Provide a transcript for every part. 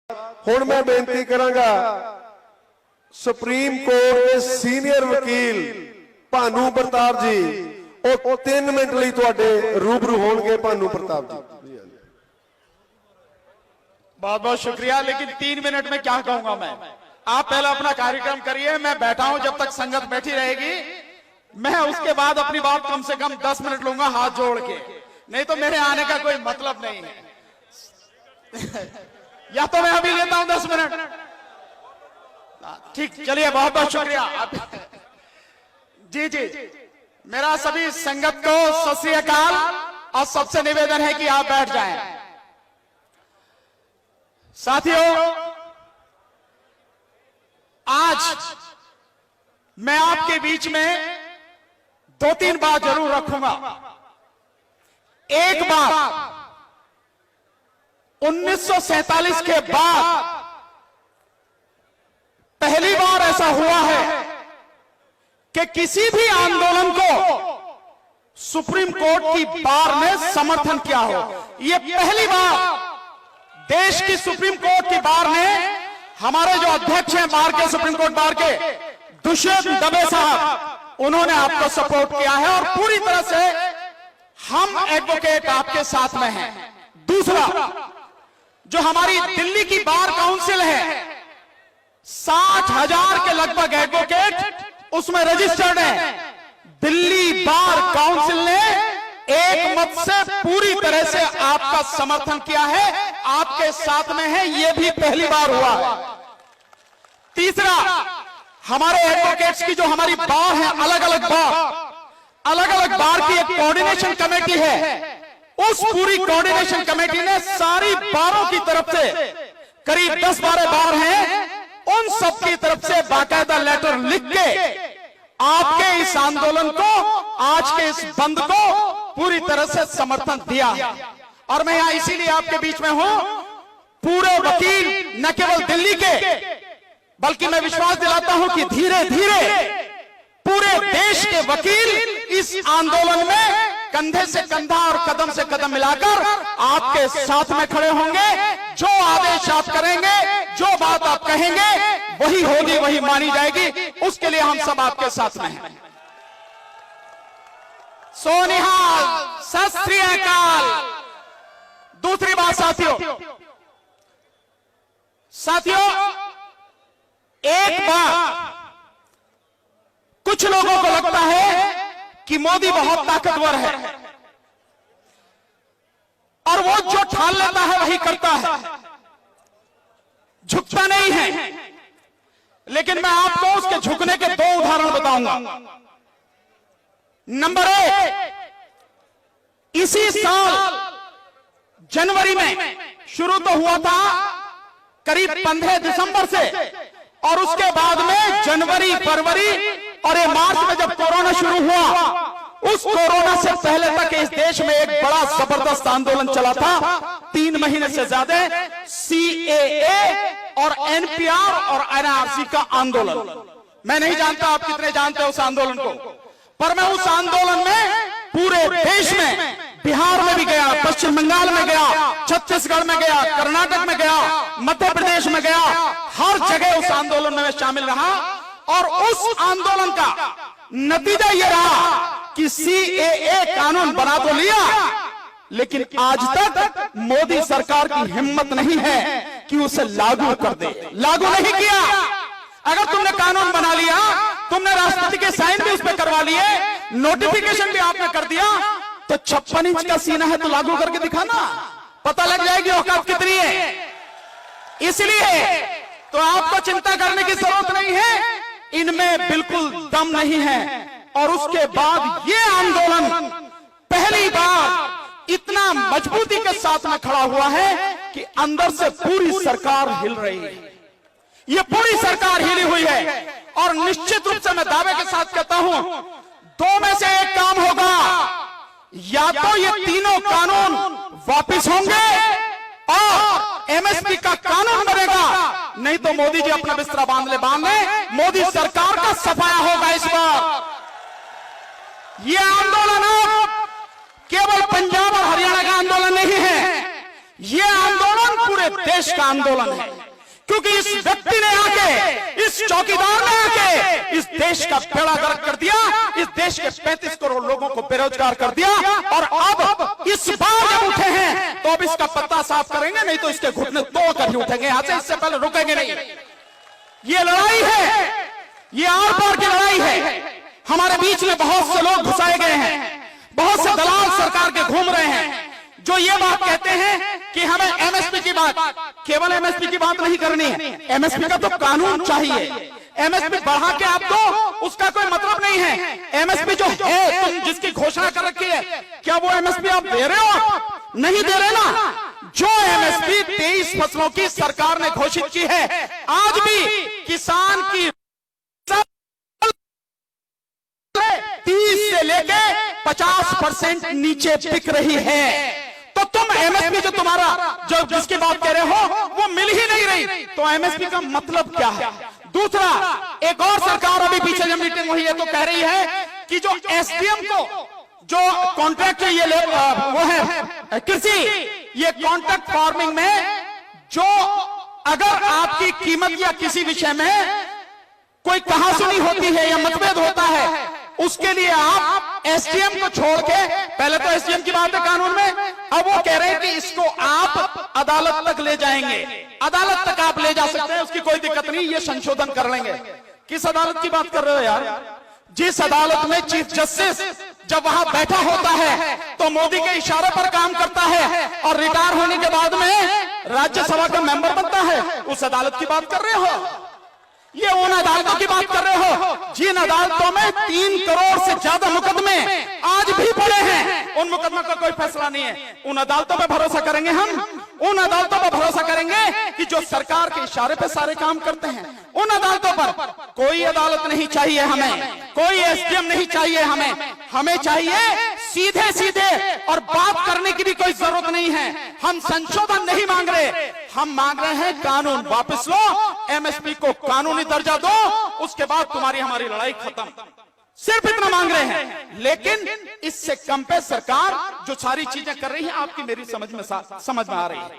हुण मैं बेनती करांगा सुप्रीम कोर्ट के सीनियर वकील भानु प्रताप जी वो 3 मिनट लिए तुहाडे रूबरू होणगे। भानु प्रताप जी बहुत बहुत शुक्रिया। लेकिन 3 मिनट में क्या कहूंगा मैं, आप पहले अपना कार्यक्रम करिए, मैं बैठा हूं जब तक संगत बैठी रहेगी। मैं उसके बाद अपनी बात कम से कम 10 मिनट लूंगा हाथ जोड़ के, नहीं तो मेरे आने का कोई मतलब नहीं है। या तो मैं अभी लेता हूं 10 मिनट। ठीक, चलिए, बहुत बहुत शुक्रिया। जी जी, मेरा सभी संगत को सत श्री अकाल और सबसे निवेदन है कि आप बैठ जाएं। साथियों, आज मैं आपके बीच में 2-3 बात जरूर रखूंगा। एक बात, 1947 के बाद पहली बार ऐसा हुआ है कि किसी भी आंदोलन को सुप्रीम कोर्ट की बार ने समर्थन किया हो। यह पहली बार देश की सुप्रीम कोर्ट की बार ने, हमारे जो अध्यक्ष हैं बार के, सुप्रीम कोर्ट बार के दुष्यंत दबे साहब, उन्होंने आपको सपोर्ट किया है और पूरी तरह से हम एडवोकेट आपके साथ में हैं। दूसरा, जो हमारी दिल्ली की बार काउंसिल है, 60,000 के लगभग एडवोकेट उसमें रजिस्टर्ड हैं। दिल्ली बार काउंसिल ने एक मत से पूरी तरह से आपका समर्थन किया है, आपके साथ में है, यह भी पहली बार हुआ है। तीसरा, हमारे एडवोकेट्स की जो हमारी बार है, अलग अलग बार की एक कोऑर्डिनेशन कमेटी है। उस पूरी कोऑर्डिनेशन कमेटी ने सारी बारों की तरफ से, करीब 10-12 बार हैं, उन सब की तरफ से बाकायदा लेटर लिख के आपके इस आंदोलन को, आज के इस बंद को पूरी तरह से समर्थन दिया। और मैं यहां इसीलिए आपके बीच में हूं, पूरे वकील न केवल दिल्ली के, बल्कि मैं विश्वास दिलाता हूं कि धीरे धीरे पूरे देश के वकील इस आंदोलन में कंधे से कंधा और कदम से कदम मिलाकर आपके साथ में खड़े होंगे। जो आदेश आप करेंगे, जो बात आप कहेंगे, वही होगी, वही मानी जाएगी। उसके लिए हम सब आपके साथ में हैं। सोनिहाल, सत श्री अकाल। दूसरी बात साथियों, एक बात, कुछ लोगों को लगता है कि मोदी बहुत ताकतवर है और वो जो ठान लेता है वही करता है, झुकता नहीं है। लेकिन मैं आपको उसके झुकने के 2 उदाहरण बताऊंगा। नंबर 1, इसी साल जनवरी में शुरू तो हुआ था करीब 15 दिसंबर से, और उसके बाद में जनवरी, फरवरी और ये मार्च में जब कोरोना शुरू हुआ, उस कोरोना से पहले तक इस देश में एक बड़ा जबरदस्त आंदोलन चला था, 3 महीने से ज्यादा, CAA और NPR और NRC का आंदोलन। मैं नहीं जानता आप कितने जानते हैं उस आंदोलन को, पर मैं उस आंदोलन में पूरे देश में, बिहार में भी गया, पश्चिम बंगाल में गया, छत्तीसगढ़ में गया, कर्नाटक में गया, मध्य प्रदेश में गया, हर जगह उस आंदोलन में शामिल रहा। और उस आंदोलन का नतीजा यह रहा कि CAA कानून बना तो लिया, लेकिन आज तक मोदी सरकार की हिम्मत नहीं है कि उसे लागू कर दे। लागू नहीं किया। अगर तुमने कानून बना लिया, तुमने राष्ट्रपति के साइन भी उस पर करवा लिए, नोटिफिकेशन भी आपने कर दिया, तो 56 इंच का सीना है तो लागू करके दिखाना, पता लग जाएगी औकात कितनी है। इसलिए तो आपको चिंता करने की जरूरत नहीं है, इनमें बिल्कुल दम नहीं है। और उसके बाद ये आंदोलन पहली बार इतना मजबूती के साथ में खड़ा हुआ है कि अंदर से पूरी सरकार हिल रही है। ये पूरी सरकार हिली हुई है। और निश्चित रूप से मैं दावे के साथ कहता हूं, 2 में से एक काम होगा, या तो ये तीनों कानून वापस होंगे और MSP का कानून बनेगा, नहीं तो मोदी जी अपना बिस्तरा बांध ले। मोदी सरकार का सफाया होगा इस बार। ये आंदोलन अब केवल पंजाब और हरियाणा का आंदोलन नहीं है, ये आंदोलन पूरे पूरे देश का आंदोलन है, क्योंकि इस व्यक्ति ने आके, इस चौकीदार ने आके इस देश का बेड़ा गर्क कर दिया, इस देश के 35 करोड़ लोगों को बेरोजगार कर दिया। और अब इस बार जब उठे हैं तो अब इसका पत्ता साफ करेंगे, नहीं तो इसके घुटने तोड़ कर ही उठेंगे यहां से, इससे पहले रुकेंगे नहीं। ये लड़ाई है, ये आर पार की लड़ाई है। हमारे बीच में बहुत से लोग घुसाए गए हैं, बहुत से दलाल सरकार के घूम रहे हैं, जो ये बात कहते हैं कि हमें एमएसपी की बात, केवल एमएसपी की बात नहीं करनी है, एमएसपी का तो कानून चाहिए। एमएसपी बढ़ा के आप दो, उसका कोई मतलब नहीं है। एमएसपी जो है, तुम जिसकी घोषणा कर रखी है, क्या वो एमएसपी आप दे रहे हो? नहीं दे रहे ना। जो एमएसपी 23 फसलों की सरकार ने घोषित की है, आज भी किसान की 30 से लेके 50% नीचे बिक रही है। तो तुम एमएसपी जो तुम्हारा, जो जिसकी बात कह रहे हो, वो मिल ही नहीं रही, तो एमएसपी का मतलब क्या है? दूसरा, एक और सरकार अभी पीछे जब मीटिंग हुई है तो कह रही है कि जो एसडीएम को जो कॉन्ट्रैक्ट ये वो है कृषि, ये कॉन्ट्रैक्ट फार्मिंग में जो अगर आपकी कीमत या किसी विषय में कोई कहासुनी होती है या मतभेद होता है, उसके लिए आप एसडीएम को छोड़ के, पहले तो एसडीएम की बात है कानून में, अब वो कह रहे हैं कि इसको आप अदालत तक ले जाएंगे, अदालत तक आप ले जा सकते हैं, उसकी कोई दिक्कत नहीं, ये संशोधन कर लेंगे। किस अदालत की बात कर रहे हो यार? जिस अदालत में चीफ जस्टिस जब वहां बैठा होता है तो मोदी के इशारे पर काम करता है और रिटायर होने के बाद में राज्यसभा का मेंबर बनता है, उस अदालत की बात कर रहे हो? ये उन अदालतों की बात कर रहे हो जिन अदालतों में 3 करोड़ से ज्यादा मुकदमे आज भी पड़े हैं, उन मुकदमों का कोई फैसला नहीं है। उन अदालतों पर भरोसा करेंगे हम, उन अदालतों पर भरोसा करेंगे कि जो सरकार के इशारे पे सारे काम करते हैं, उन अदालतों पर। कोई अदालत नहीं चाहिए हमें, कोई एसडीएम नहीं चाहिए हमें चाहिए सीधे सीधे, और बात करने की भी कोई जरूरत नहीं है। हम संशोधन नहीं मांग रहे, हम मांग रहे हैं कानून वापस लो, एमएसपी को कानूनी दर्जा दो, उसके बाद तुम्हारी हमारी लड़ाई खत्म। सिर्फ इतना मांग रहे हैं। लेकिन इससे कम पे सरकार जो सारी चीजें कर रही है, आपकी मेरी समझ में आ रही है।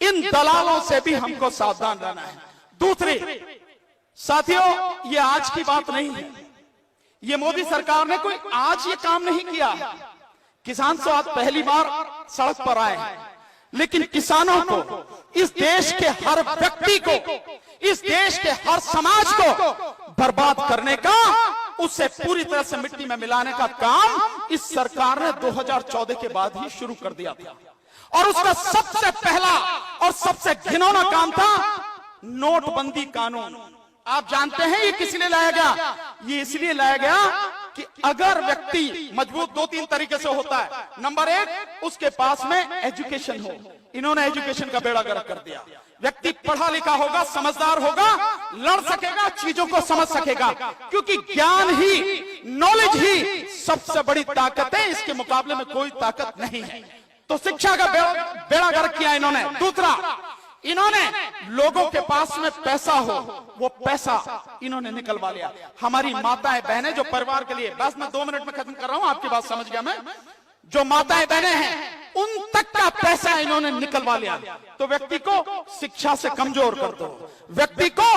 इन दलालों से भी हमको सावधान रहना है। दूसरी, साथियों, ये आज की बात नहीं है, ये मोदी सरकार ने कोई आज ये काम नहीं किया। किसान तो आज पहली बार सड़क पर आए हैं, लेकिन किसानों को, इस देश के हर व्यक्ति को, इस देश के हर समाज को बर्बाद करने का, उसे पूरी तरह से मिट्टी में मिलाने का काम इस सरकार ने 2014 के बाद ही शुरू कर दिया था। और उसका सबसे पहला और सबसे घिनौना काम था नोटबंदी कानून। आप जानते हैं ये किस लिए लाया गया? ये इसलिए लाया गया कि अगर व्यक्ति मजबूत 2-3 तरीके से होता है। नंबर 1, उसके पास में एजुकेशन हो। इन्होंने एजुकेशन का बेड़ा गर्क कर दिया। व्यक्ति पढ़ा लिखा होगा, समझदार होगा, लड़ सकेगा, चीजों को समझ सकेगा, क्योंकि ज्ञान ही, नॉलेज ही सबसे बड़ी ताकत है, इसके मुकाबले में कोई ताकत नहीं है। तो शिक्षा का बेड़ा गर्क किया इन्होंने। दूसरा, इन्होंने लोगों के पास में पैसा हो, वो पैसा इन्होंने निकलवा लिया। हमारी माताएं बहनें जो परिवार के लिए, बस मैं 2 मिनट में खत्म कर रहा हूं, आपकी बात समझ गया मैं, जो माताएं बहनें हैं उन तक का पैसा इन्होंने निकलवा लिया। तो व्यक्ति को शिक्षा से कमजोर कर दो, व्यक्ति को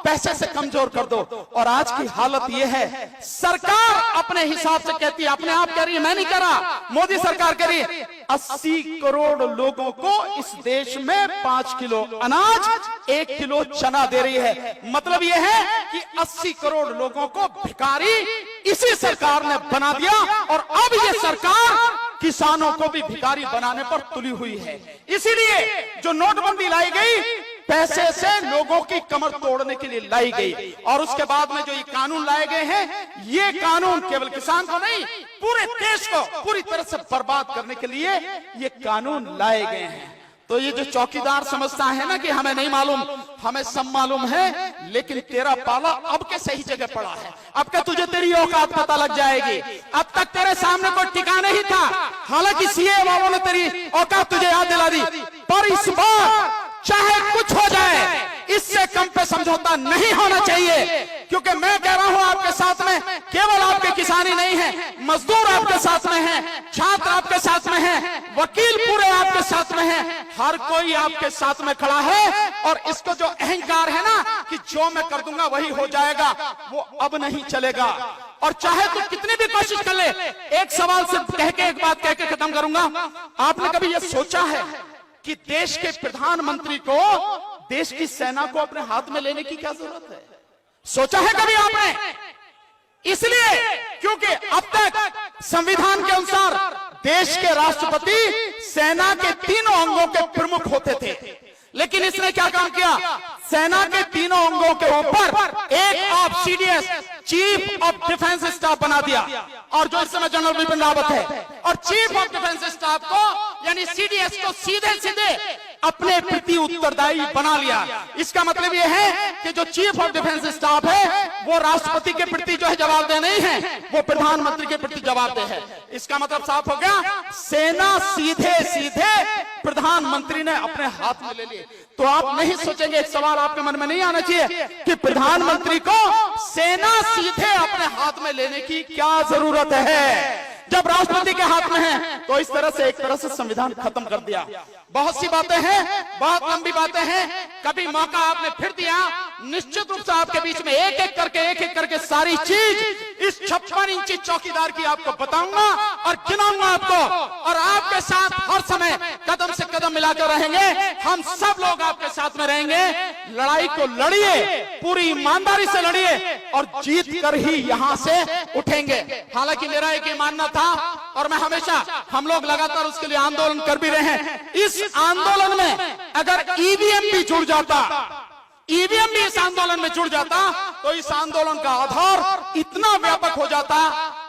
पैसे से कमजोर कर दो। और आज की हालत यह है, सरकार अपने हिसाब से कहती है, अपने आप कह रही है, मैं नहीं कह रहा, मोदी सरकार कह रही है, 80 करोड़ लोगों को इस देश में 5 किलो अनाज, 1 किलो चना दे रही है। मतलब यह है कि 80 करोड़ लोगों को भिखारी इसी सरकार ने बना दिया। और अब ये सरकार किसानों को भी भिखारी बनाने पर तुली हुई है। इसीलिए जो नोटबंदी लाई गई, पैसे से लोगों की कमर तोड़ने के लिए लाई गई। और उसके बाद में जो ये कानून लाए गए हैं, ये कानून केवल किसान को नहीं, पूरे देश को पूरी तरह से बर्बाद करने के लिए ये कानून लाए गए हैं। तो ये जो चौकीदार समझता है ना कि हमें नहीं मालूम, हमें सब मालूम है, लेकिन तेरा पाला अब के सही जगह पड़ा है। अब के तुझे तेरी औकात पता लग जाएगी। अब तक तेरे सामने कोई ठिकाना नहीं था, हालांकि सीए वालों ने तेरी औकात तुझे याद दिला दी। पर इस बार चाहे कुछ हो जाए, इससे कम पे समझौता नहीं होना चाहिए। क्योंकि मैं कह रहा हूं आपके साथ में केवल आपके किसानी नहीं है, मजदूर आपके साथ में है, छात्र आपके साथ में है, वकील पूरे आपके साथ में है, हर कोई आपके साथ में खड़ा है। और इसको जो अहंकार है ना कि जो मैं कर दूंगा वही हो जाएगा, वो अब नहीं चलेगा। और चाहे तो कितनी भी कोशिश कर ले, एक सवाल से कह के एक बात कह के खत्म करूंगा। आपने कभी यह सोचा है कि देश के प्रधानमंत्री को देश की सेना को अपने हाथ में लेने की क्या जरूरत है? सोचा है कभी आपने? इसलिए क्योंकि अब तक संविधान के अनुसार देश के राष्ट्रपति सेना के तीनों अंगों के प्रमुख होते थे, लेकिन इसने क्या काम किया? सेना के तीनों अंगों के ऊपर एक of CDS chief of defence staff बना दिया, और जो इस समय जनरल बिपिन रावत है, और चीफ ऑफ डिफेंस स्टाफ को यानी सीडीएस को सीधे सीधे अपने प्रति उत्तरदायी बना लिया। इसका मतलब यह है कि जो चीफ ऑफ डिफेंस स्टाफ है वो राष्ट्रपति के प्रति जो है जवाबदेह नहीं है, वो प्रधानमंत्री के प्रति जवाबदेह है। इसका मतलब साफ हो गया, सेना सीधे सीधे प्रधानमंत्री ने अपने हाथ में ले ली। तो आप नहीं सोचेंगे, एक सवाल आपके मन में नहीं आना चाहिए कि प्रधानमंत्री को सेना सीधे अपने हाथ में लेने की क्या जरूरत है जब राष्ट्रपति के हाथ में है? तो इस तरह से एक तरह से संविधान खत्म कर दिया। बहुत सी बातें हैं, बहुत लंबी बातें हैं, कभी मौका आपने फिर दिया, निश्चित रूप से आपके बीच में एक एक करके सारी चीज इस 56 इंची चौकीदार की आपको बताऊंगा और गिनाऊंगा आपको, और आपके साथ हर समय कदम से कदम मिलाकर रहेंगे। हम सब लोग आपके साथ में रहेंगे। लड़ाई को लड़िए, पूरी ईमानदारी से लड़िए, और जीत कर ही यहां से उठेंगे। हालांकि मेरा एक मानना था, और मैं हमेशा, हम लोग लगातार उसके लिए आंदोलन कर भी रहे हैं। इस आंदोलन में अगर ईवीएम भी जुड़ जाता, ईवीएम भी इस आंदोलन में जुड़ जाता, तो इस आंदोलन का आधार इतना व्यापक हो जाता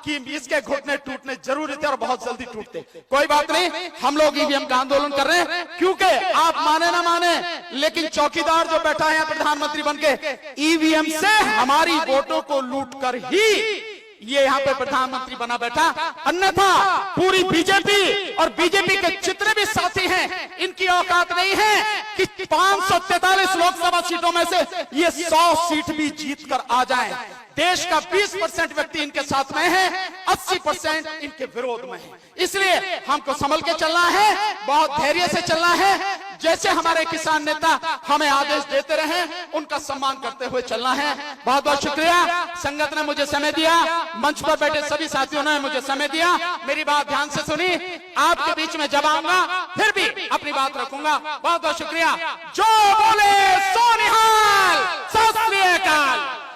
कि इसके घुटने टूटने जरूरी थे और बहुत जल्दी टूटते। कोई बात नहीं, हम लोग ईवीएम का आंदोलन कर रहे हैं, क्योंकि आप माने ना माने, लेकिन चौकीदार जो बैठा है प्रधानमंत्री बनके, ईवीएम से हमारी वोटों को लूट कर ही ये यहाँ पे प्रधानमंत्री बना बैठा। अन्यथा पूरी बीजेपी और बीजेपी के जितने भी साथी हैं, इनकी औकात नहीं है कि 543 लोकसभा सीटों में से ये 100 सीट भी जीत कर आ जाएं। देश का 20% व्यक्ति इनके साथ में है, 80% इनके विरोध में है। इसलिए हमको संभल के चलना है, बहुत धैर्य से चलना है। जैसे हमारे किसान नेता हमें आदेश देते रहे, उनका सम्मान करते हुए चलना है। बहुत बहुत शुक्रिया। संगत ने मुझे समय दिया, मंच पर बैठे सभी साथियों ने मुझे समय दिया। मेरी बात ध्यान से सुनी, आपके बीच में जब आऊंगा फिर भी अपनी बात रखूंगा। बहुत बहुत शुक्रिया। जो बोले सो निहाल, सत श्री अकाल।